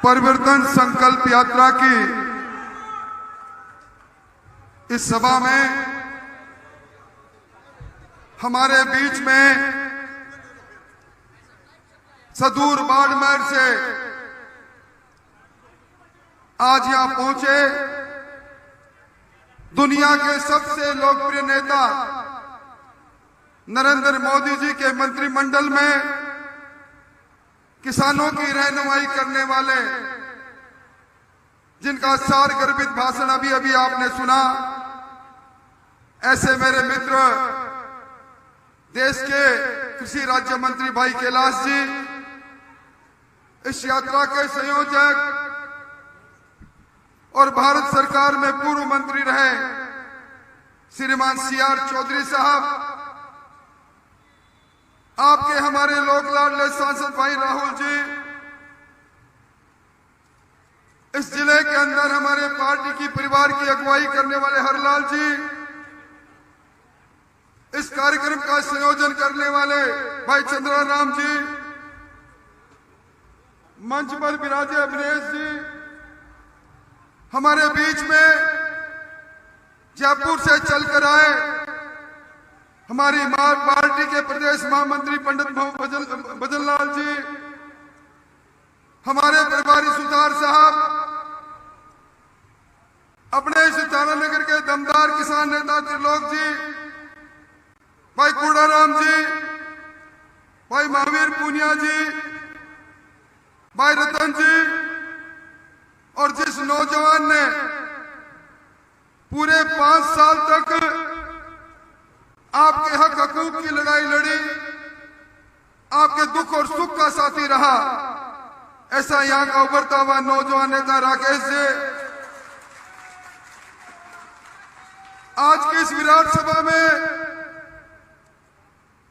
परिवर्तन संकल्प यात्रा की इस सभा में हमारे बीच में सदूर बाड़मेर से आज यहां पहुंचे दुनिया के सबसे लोकप्रिय नेता नरेंद्र मोदी जी के मंत्रिमंडल में किसानों की रहनुमाई करने वाले, जिनका सार गर्भित भाषण अभी अभी आपने सुना, ऐसे मेरे मित्र देश के कृषि राज्य मंत्री भाई कैलाश जी, इस यात्रा के संयोजक और भारत सरकार में पूर्व मंत्री रहे श्रीमान CR चौधरी साहब, आपके हमारे लोक लाडले सांसद भाई राहुल जी, इस जिले के अंदर हमारे पार्टी की परिवार की अगुवाई करने वाले हरलाल जी, इस कार्यक्रम का संयोजन करने वाले भाई चंद्राराम जी, मंच पर विराजे अभिनेश जी, हमारे बीच में जयपुर से चलकर आए हमारी पार्टी के प्रदेश महामंत्री पंडित भजनलाल जी, हमारे प्रभारी सुतार साहब, अपने इस तारानगर के दमदार किसान नेता त्रिलोक जी, भाई कूड़ाराम जी, भाई महावीर पूनिया जी, भाई रतन जी, और जिस नौजवान ने पूरे 5 साल तक आपके हक हकूक की लड़ाई लड़ी, आपके दुख और सुख का साथी रहा, ऐसा यहां का उभरता हुआ नौजवान नेता राकेश जी आज की इस विराट सभा में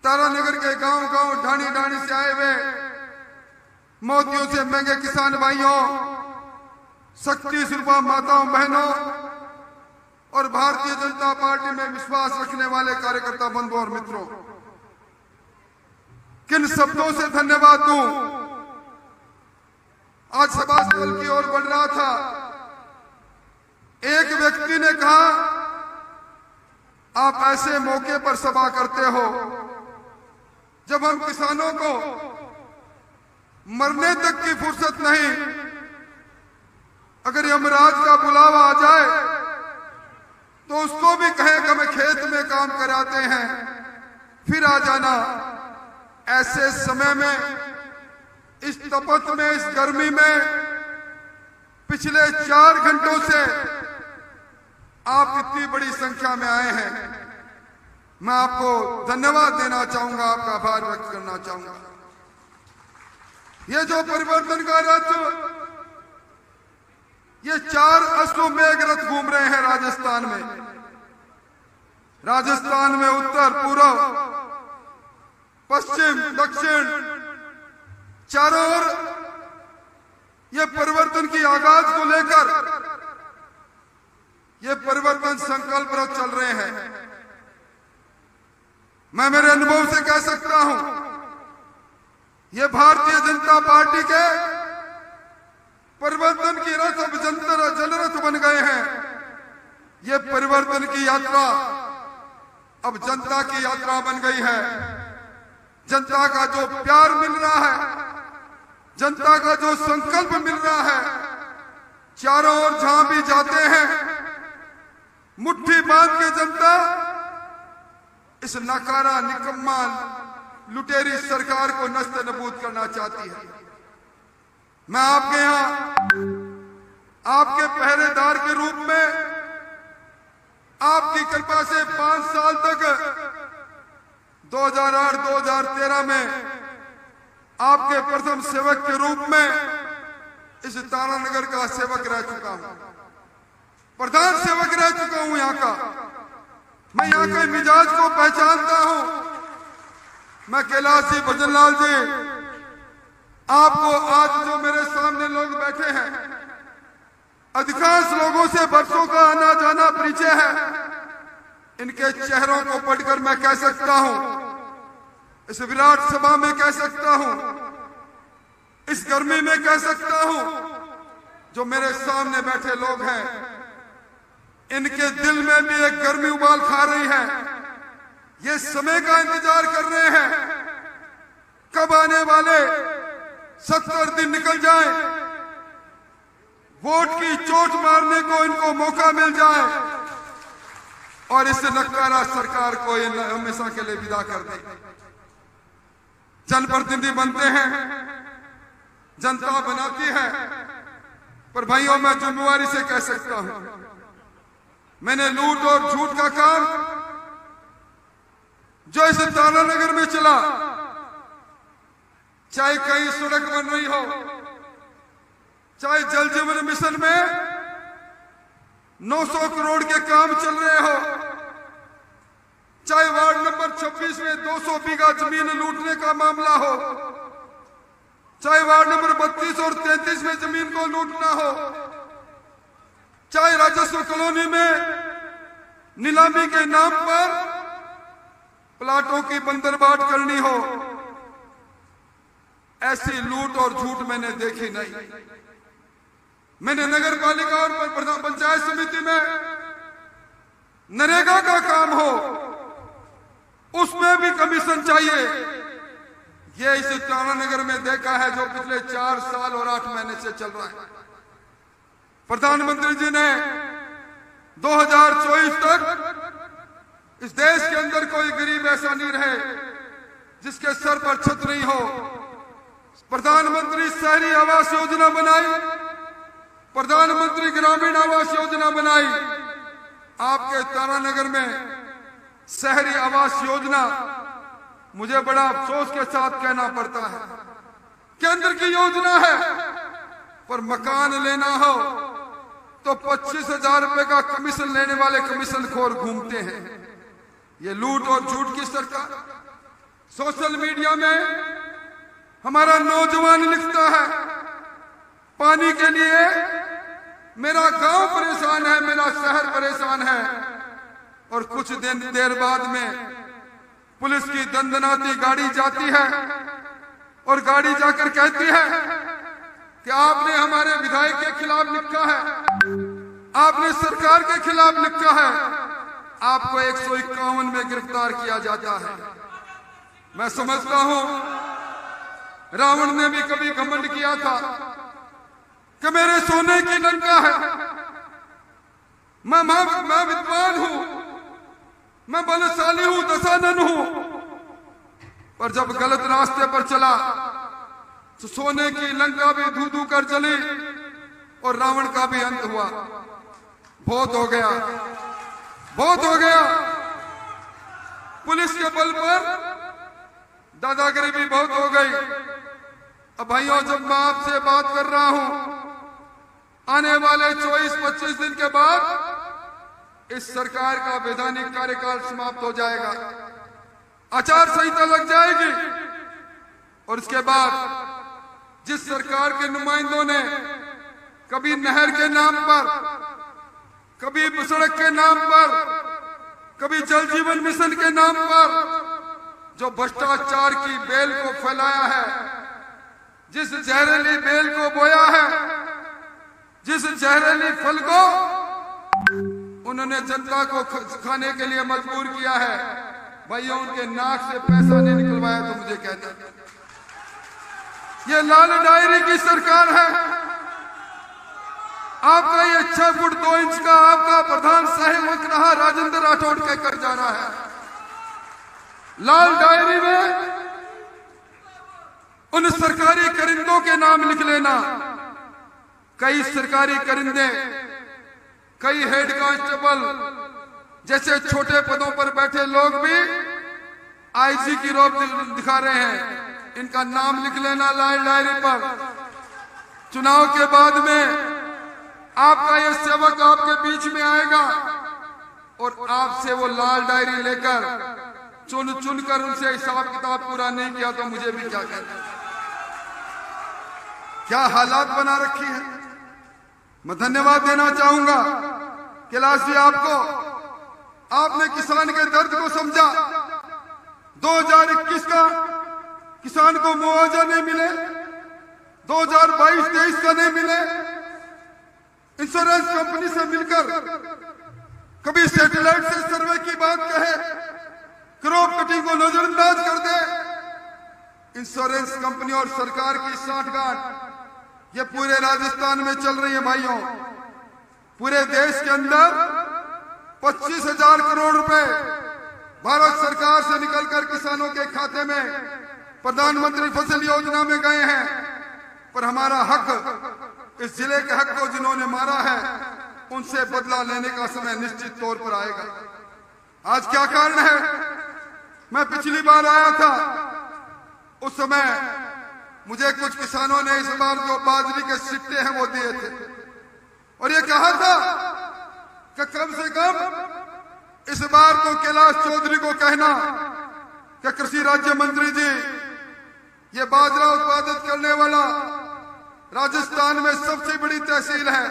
तारानगर के गांव गांव ढाणी ढाणी से आए हुए मोतियों से महंगे किसान भाइयों, शक्ति स्वरूपा माताओं बहनों और भारतीय जनता पार्टी में विश्वास रखने वाले कार्यकर्ता बंधुओं और मित्रों, किन शब्दों से धन्यवाद दूं। आज सभा स्थल की ओर बढ़ रहा था, एक व्यक्ति ने कहा, आप ऐसे मौके पर सभा करते हो जब हम किसानों को मरने तक की फुर्सत नहीं, अगर यमराज का बुलावा आ जाए तो उसको भी कहें कि हमें खेत में काम कराते हैं, फिर आ जाना। ऐसे समय में, इस तपत में, इस गर्मी में, पिछले 4 घंटों से आप इतनी बड़ी संख्या में आए हैं, मैं आपको धन्यवाद देना चाहूंगा, आपका आभार व्यक्त करना चाहूंगा। ये जो परिवर्तन का रथ, ये 4 अश्वमेघ रथ घूम रहे हैं राजस्थान में। राजस्थान में उत्तर, पूर्व, पश्चिम, दक्षिण, चारों ओर ये परिवर्तन की आगाज को लेकर ये परिवर्तन संकल्प रथ चल रहे हैं। मैं मेरे अनुभव से कह सकता हूं, ये भारतीय जनता पार्टी के परिवर्तन की रथ अब जनरथ बन गए हैं। ये परिवर्तन की यात्रा अब जनता की यात्रा बन गई है। जनता का जो प्यार मिल रहा है, जनता का जो संकल्प मिल रहा है, चारों ओर जहां भी जाते हैं मुट्ठी बांध के जनता इस नकारा, निकम्मा, लुटेरी सरकार को नष्ट नबूद करना चाहती है। मैं आपके यहां आपके पहरेदार के रूप में आपकी कृपा से 5 साल तक 2008-2013 में आपके प्रथम सेवक के रूप में इस तारानगर का सेवक रह चुका हूं, प्रधान सेवक रह चुका हूं यहां का। मैं यहां के मिजाज को पहचानता हूं। मैं कैलाश जी, भजनलाल जी, आपको आज जो मेरे सामने लोग बैठे हैं, अधिकांश लोगों से बरसों का आना जाना परिचय है। इनके चेहरों को पढ़कर मैं कह सकता हूं, इस विराट सभा में कह सकता हूं, इस गर्मी में कह सकता हूं जो मेरे सामने बैठे लोग हैं, इनके दिल में भी एक गर्मी उबाल खा रही है। ये समय का इंतजार कर रहे हैं कब आने वाले 70 दिन निकल जाए, वोट की चोट मारने को इनको मौका मिल जाए और इस नकारा सरकार को हमेशा के लिए विदा कर दे। जनप्रतिनिधि बनते हैं, जनता बनाती है, पर भाइयों मैं जिम्मेवारी से कह सकता हूं, मैंने लूट और झूठ का काम जो इस तारानगर में चला, चाहे कहीं सड़क बन रही हो, चाहे जल जीवन मिशन में 900 करोड़ के काम चल रहे हो, चाहे वार्ड नंबर 26 में 200 बीघा जमीन लूटने का मामला हो, चाहे वार्ड नंबर 32 और 33 में जमीन को लूटना हो, चाहे राजस्व कॉलोनी में नीलामी के नाम पर प्लाटों की बंदरबाट करनी हो, ऐसी लूट और झूठ मैंने देखी नहीं। मैंने नगर पालिका और पंचायत समिति में नरेगा का काम हो, उसमें भी कमीशन चाहिए। ये इस तारानगर में देखा है जो पिछले 4 साल और 8 महीने से चल रहा है। प्रधानमंत्री जी ने 2024 तक इस देश के अंदर कोई गरीब ऐसा नहीं रहे जिसके सर पर छत नहीं हो। प्रधानमंत्री शहरी आवास योजना बनाई, प्रधानमंत्री ग्रामीण आवास योजना बनाई। आपके तारानगर में शहरी आवास योजना, मुझे बड़ा अफसोस के साथ कहना पड़ता है, केंद्र की योजना है, पर मकान लेना हो तो 25,000 रुपए का कमीशन लेने वाले कमीशन खोर घूमते हैं। ये लूट और झूठ की सरकार। सोशल मीडिया में हमारा नौजवान लिखता है, पानी के लिए मेरा गांव परेशान है, मेरा शहर परेशान है, और कुछ देर बाद में पुलिस की दंदनाती गाड़ी जाती है और गाड़ी जाकर कहती है कि आपने हमारे विधायक के खिलाफ लिखा है, आपने सरकार के खिलाफ लिखा है, आपको 151 में गिरफ्तार किया जाता है। मैं समझता हूं रावण ने भी कभी घमंड किया था कि मेरे सोने की लंका है, मैं विद्वान हूं, मैं बलशाली हूं, दशानन हूं, पर जब गलत रास्ते पर चला तो सोने की लंका भी धू धू कर जली और रावण का भी अंत हुआ। बहुत हो गया, बहुत हो गया। पुलिस के बल पर दादागिरी भी बहुत हो गई। अब भाइयों, जब मैं आपसे बात कर रहा हूं, आने वाले 24-25 दिन के बाद इस सरकार का वैधानिक कार्यकाल समाप्त हो जाएगा, आचार संहिता लग जाएगी, और इसके बाद जिस सरकार के नुमाइंदों ने कभी नहर के नाम पर, कभी सड़क के नाम पर, कभी जल जीवन मिशन के नाम पर जो भ्रष्टाचार की बेल को फैलाया है, जिस जहरीली बेल को बोया है, जिस जहरीली फल को उन्होंने जनता को खाने के लिए मजबूर किया है, भाइयों उनके नाक से पैसा नहीं निकलवाया तो मुझे कहना। ये लाल डायरी की सरकार है। आपका ये 6 फुट 2 इंच का आपका प्रधान सहायक रहा राजेंद्र राठौड़ कहकर जा रहा है। लाल डायरी में उन सरकारी करिंदों के नाम लिख लेना। कई सरकारी करिंदे, कई हेड कांस्टेबल जैसे छोटे पदों पर बैठे लोग भी आईजी की रोब दिखा रहे हैं। इनका नाम लिख लेना लाल डायरी पर। चुनाव के बाद में आपका यह सेवक आपके बीच में आएगा और आपसे वो लाल डायरी लेकर चुन चुन कर उनसे हिसाब किताब पूरा नहीं किया तो मुझे भी क्या कहना। क्या हालात बना रखी है। मैं धन्यवाद देना चाहूंगा कैलाश जी आपको, आपने किसान के दर्द को समझा। 2021 का किसान को मुआवजा नहीं मिले, 2022-23 का नहीं मिले, इंश्योरेंस कंपनी से मिलकर कभी सैटेलाइट से सर्वे की बात कहे, क्रॉप कटिंग को नजरअंदाज कर दे। इंश्योरेंस कंपनी और सरकार की साठगांठ ये पूरे राजस्थान में चल रही है भाइयों। पूरे देश के अंदर 25,000 करोड़ रुपए भारत सरकार से निकलकर किसानों के खाते में प्रधानमंत्री फसल योजना में गए हैं। पर हमारा हक, इस जिले के हक को जिन्होंने मारा है, उनसे बदला लेने का समय निश्चित तौर पर आएगा। आज क्या कारण है? मैं पिछली बार आया था, उस समय मुझे कुछ किसानों ने इस बार जो बाजरी के सिट्टे हैं वो दिए थे और ये कहा था कि कम से कम इस बार तो कैलाश चौधरी को कहना कि कृषि राज्य मंत्री जी, ये बाजरा उत्पादित करने वाला राजस्थान में सबसे बड़ी तहसील है।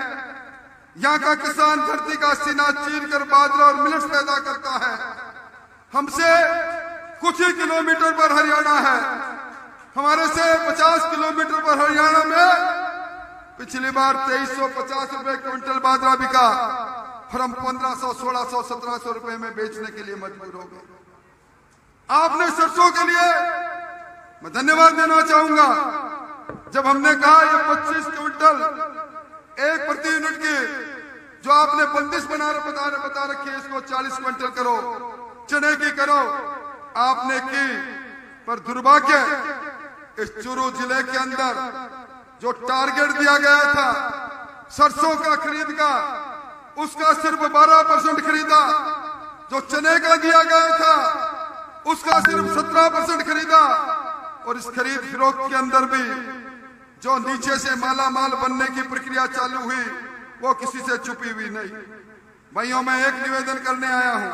यहाँ का किसान धरती का सीना चीर कर बाजरा और मिलेट्स पैदा करता है। हमसे कुछ ही किलोमीटर पर हरियाणा है, हमारे से 50 किलोमीटर पर हरियाणा में पिछली बार 2350 रुपए क्विंटल बाजरा बिका और हम 1500, 1600, 1700 रुपए में बेचने के लिए मजबूर हो गए। आपने सरसों के लिए मैं धन्यवाद देना चाहूंगा। जब हमने कहा ये 25 क्विंटल एक प्रति यूनिट की जो आपने बंदिश बता रखी है, इसको 40 क्विंटल करो, चने की करो, आपने की। पर दुर्भाग्य, इस चूरू जिले के अंदर जो टारगेट दिया गया था सरसों का खरीद का, उसका सिर्फ 12% खरीदा। जो चने का दिया गया था उसका सिर्फ 17% खरीदा। और इस खरीद फरोख्त के अंदर भी जो नीचे से माला माल बनने की प्रक्रिया चालू हुई, वो किसी से छुपी हुई नहीं। भाइयों, मैं एक निवेदन करने आया हूं।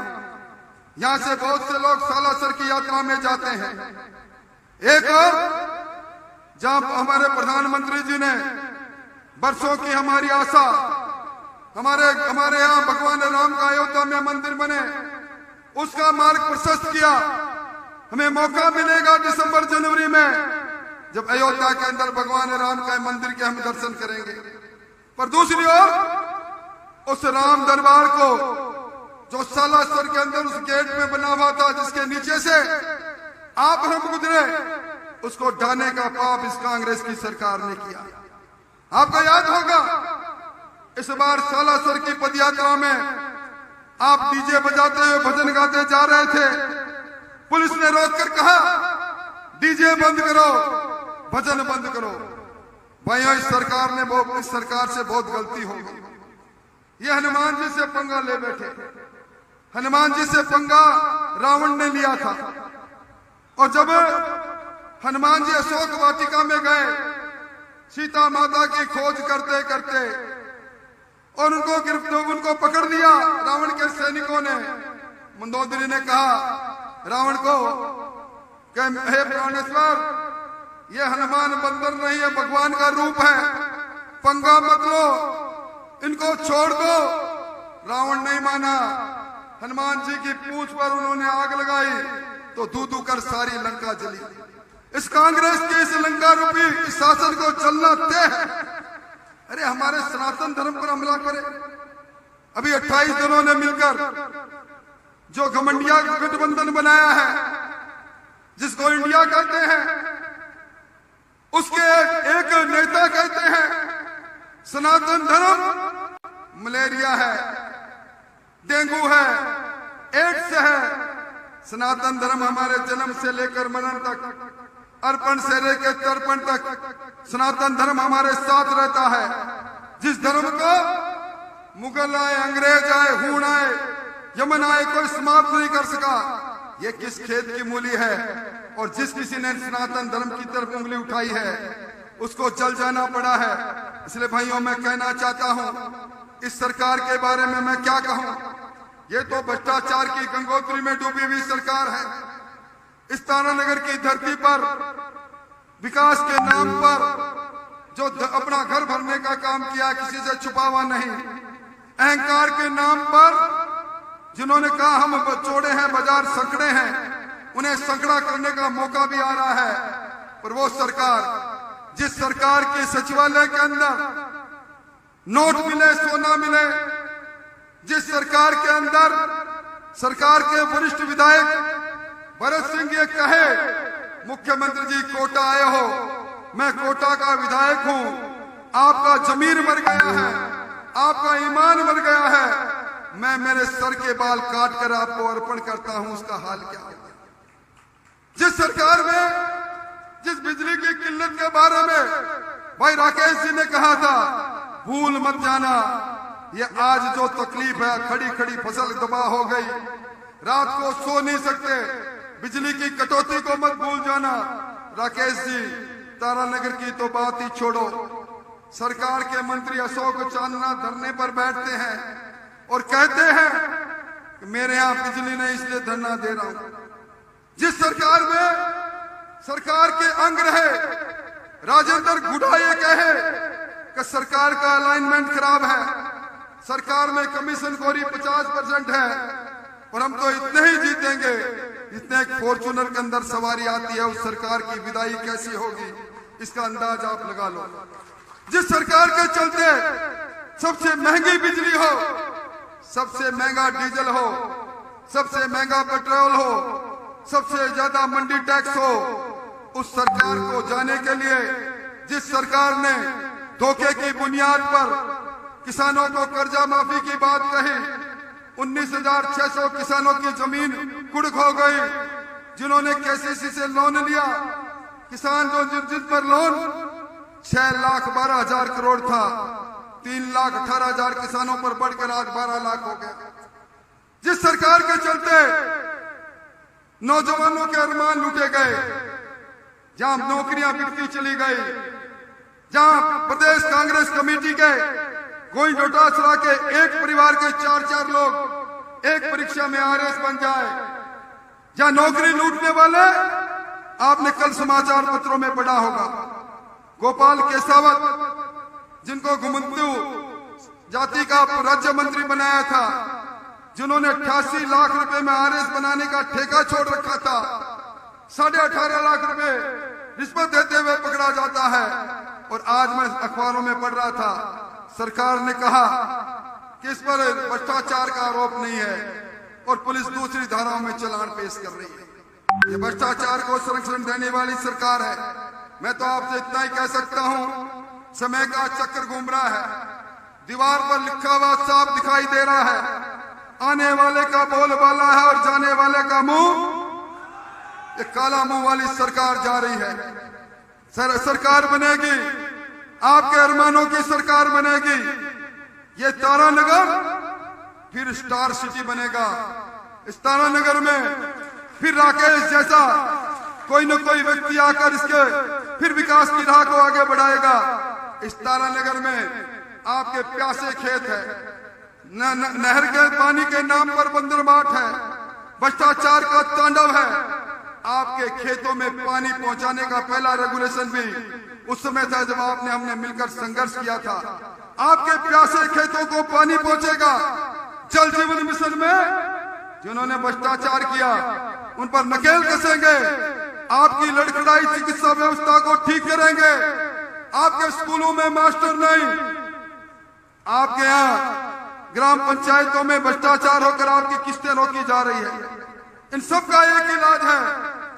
यहां से बहुत से लोग सालासर की यात्रा में जाते हैं। एक और जहां हमारे प्रधानमंत्री जी ने बरसों की हमारी आशा, हमारे यहाँ भगवान राम का अयोध्या में मंदिर बने, उसका मार्ग प्रशस्त किया। हमें मौका मिलेगा दिसंबर जनवरी में, जब अयोध्या के अंदर भगवान राम का मंदिर के हम दर्शन करेंगे। पर दूसरी ओर उस राम दरबार को जो सालासर के अंदर उस गेट में बना हुआ था, जिसके नीचे से आप हम गुजरे, उसको ढाने का पाप इस कांग्रेस की सरकार ने किया। आपको याद होगा इस बार सालासर की पदयात्रा में आप डीजे बजाते हुए भजन गाते जा रहे थे। पुलिस ने रोककर कहा डीजे बंद करो, भजन बंद करो। भाइयों, इस सरकार से बहुत गलती हो गई। ये हनुमान जी से पंगा ले बैठे। हनुमान जी से पंगा रावण ने लिया था। और जब हनुमान जी अशोक वाटिका में गए सीता माता की खोज करते करते और उनको पकड़ लिया रावण के सैनिकों ने, मंदोदरी ने कहा रावण को कि हे प्राणेश्वर, ये हनुमान बंदर नहीं है, भगवान का रूप है, पंगा मत लो, इनको छोड़ दो। रावण नहीं माना। हनुमान जी की पूंछ पर उन्होंने आग लगाई तो धू कर सारी लंका जली। इस कांग्रेस के इस लंका रूपी इस शासन को चलना तय है। अरे हमारे सनातन धर्म पर हमला करे। अभी 28 दलों ने मिलकर जो घमंडिया गठबंधन बनाया है, जिसको इंडिया कहते हैं, उसके एक नेता कहते हैं सनातन धर्म मलेरिया है, डेंगू है, एड्स है। सनातन धर्म हमारे जन्म से लेकर मरण तक, अर्पण से लेकर तर्पण तक सनातन धर्म हमारे साथ रहता है। जिस धर्म को मुगल आए, अंग्रेज आए, हूण आए, यमन आए, कोई समाप्त नहीं कर सका। ये किस खेत की मूली है। और जिस किसी ने सनातन धर्म की तरफ उंगली उठाई है उसको जल जाना पड़ा है। इसलिए भाइयों, मैं कहना चाहता हूं इस सरकार के बारे में मैं क्या कहूं। ये तो भ्रष्टाचार की गंगोत्री में डूबी हुई सरकार है। इस तारानगर की धरती पर विकास के नाम पर जो अपना घर भरने का काम किया, किसी से छुपा हुआ नहीं। अहंकार के नाम पर जिन्होंने कहा हम चौड़े हैं, बाजार संकड़े हैं, उन्हें संकड़ा करने का मौका भी आ रहा है। पर वो सरकार, जिस सरकार के सचिवालय के अंदर नोट मिले, सोना मिले, जिस सरकार के अंदर सरकार के वरिष्ठ विधायक भरत सिंह ये कहे, मुख्यमंत्री जी कोटा आए हो, मैं कोटा का विधायक हूं, आपका जमीर मर गया है, आपका ईमान मर गया है, मैं मेरे सर के बाल काट कर आपको अर्पण करता हूं, उसका हाल क्या है? जिस सरकार में जिस बिजली की किल्लत के बारे में भाई राकेश जी ने कहा था, भूल मत जाना, ये आज जो तकलीफ है, खड़ी खड़ी फसल तबाह हो गई, रात को सो नहीं सकते, बिजली की कटौती को मत भूल जाना। राकेश जी, तारानगर की तो बात ही छोड़ो, सरकार के मंत्री अशोक चांदना धरने पर बैठते हैं और कहते हैं कि मेरे यहां बिजली नहीं इसलिए धरना दे रहा हूं। जिस सरकार में सरकार के अंग रहे राजेंद्र गुडा ये कहे कि सरकार का अलाइनमेंट खराब है, सरकार में कमीशन खोरी 50% है और हम तो इतने ही जीतेंगे, इतने एक फॉर्चूनर के अंदर सवारी आती है, उस सरकार की विदाई कैसी होगी इसका अंदाज आप लगा लो। जिस सरकार के चलते सबसे महंगी बिजली हो, सबसे महंगा डीजल हो, सबसे महंगा पेट्रोल हो, सबसे ज्यादा मंडी टैक्स हो, उस सरकार को जाने के लिए जिस सरकार ने धोखे की बुनियाद पर किसानों को कर्जा माफी की बात कही, 19,600 किसानों की जमीन कुड़क हो गई, जिन्होंने केसीसी से लोन लिया, किसान जो जिस पर लोन 6,12,000 करोड़ था, 3,18,000 किसानों पर बढ़कर आज 12 लाख हो गया। जिस सरकार के चलते नौजवानों के अरमान लूटे गए, जहां नौकरियां बिकती चली गई, जहां प्रदेश कांग्रेस कमेटी के कोई नोटा चला के एक परिवार के 4-4 लोग एक परीक्षा में आरएस बन जाए, जहां नौकरी लूटने वाले, आपने कल समाचार पत्रों में पढ़ा होगा, गोपाल केसावत जिनको घुमंतु जाति का राज्य मंत्री बनाया था, जिन्होंने 88 लाख रुपए में आरएस बनाने का ठेका छोड़ रखा था, 18.5 लाख रुपए रिश्वत देते हुए पकड़ा जाता है। और आज मैं अखबारों में पढ़ रहा था, सरकार ने कहा कि इस पर भ्रष्टाचार का आरोप नहीं है और पुलिस दूसरी धाराओं में चालान पेश कर रही है। ये भ्रष्टाचार को संरक्षण देने वाली सरकार है। मैं तो आपसे इतना ही कह सकता हूं, समय का चक्कर घूम रहा है, दीवार पर लिखा हुआ साफ दिखाई दे रहा है, आने वाले का बोलबाला है और जाने वाले का मुंह, ये काला मुंह वाली सरकार जा रही है। सरकार बनेगी, आपके अरमानों की सरकार बनेगी, ये तारानगर फिर स्टार सिटी बनेगा। इस तारानगर में फिर राकेश जैसा कोई न कोई व्यक्ति आकर इसके फिर विकास की राह को आगे बढ़ाएगा। इस तारानगर में आपके प्यासे खेत है, नहर के पानी के नाम पर बंदरबाट है, भ्रष्टाचार का तांडव है। आपके खेतों में पानी पहुंचाने का पहला रेगुलेशन भी उस समय था जब हमने मिलकर संघर्ष किया था। आपके प्यासे खेतों को पानी पहुंचेगा। जल जीवन मिशन में जिन्होंने भ्रष्टाचार किया उन पर नकेल कसेंगे। आपकी लड़खड़ाई चिकित्सा व्यवस्था को ठीक करेंगे। आपके स्कूलों में मास्टर नहीं, आपके यहाँ ग्राम पंचायतों में भ्रष्टाचार होकर आपकी किस्तें रोकी जा रही है। इन सब का एक इलाज है,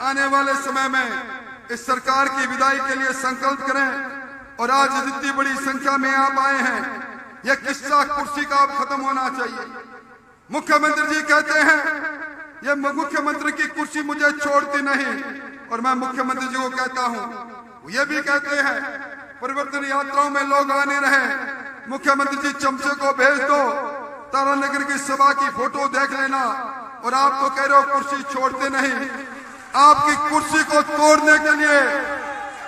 आने वाले समय में इस सरकार की विदाई के लिए संकल्प करें। और आज जितनी बड़ी संख्या में आप आए हैं, यह किस्सा कुर्सी का अब खत्म होना चाहिए। मुख्यमंत्री जी कहते हैं ये मुख्यमंत्री की कुर्सी मुझे छोड़ती नहीं, और मैं मुख्यमंत्री जी को कहता हूं, ये भी कहते हैं परिवर्तन यात्राओं में लोग आने रहे, मुख्यमंत्री जी चमचे को भेज दो, तारानगर की सभा की फोटो देख लेना। और आप तो कह रहे हो कुर्सी छोड़ते नहीं, आपकी कुर्सी को तोड़ने के लिए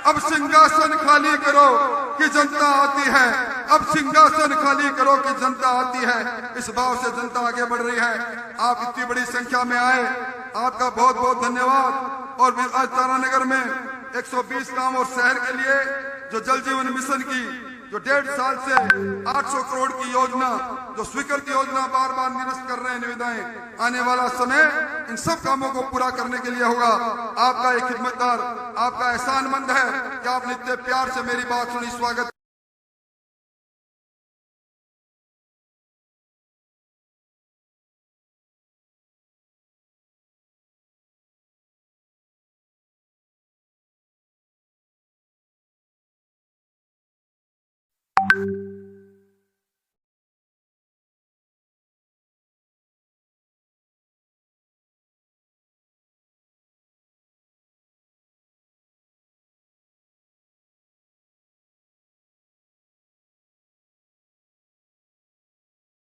अब सिंहासन खाली करो कि जनता आती है। अब सिंहासन खाली करो कि जनता आती है। इस भाव से जनता आगे बढ़ रही है। आप इतनी बड़ी संख्या में आए, आपका बहुत बहुत धन्यवाद। और आज तारानगर में 120 गांव और शहर के लिए जो जल जीवन मिशन की जो 1.5 साल से 800 करोड़ की योजना, जो स्वीकृत योजना बार बार निरस्त कर रहे हैं निविदाएं, आने वाला समय इन सब कामों को पूरा करने के लिए होगा। आपका एक खिदमतगार, आपका एहसानमंद है कि आपने इतने प्यार से मेरी बात सुनी। स्वागत। है।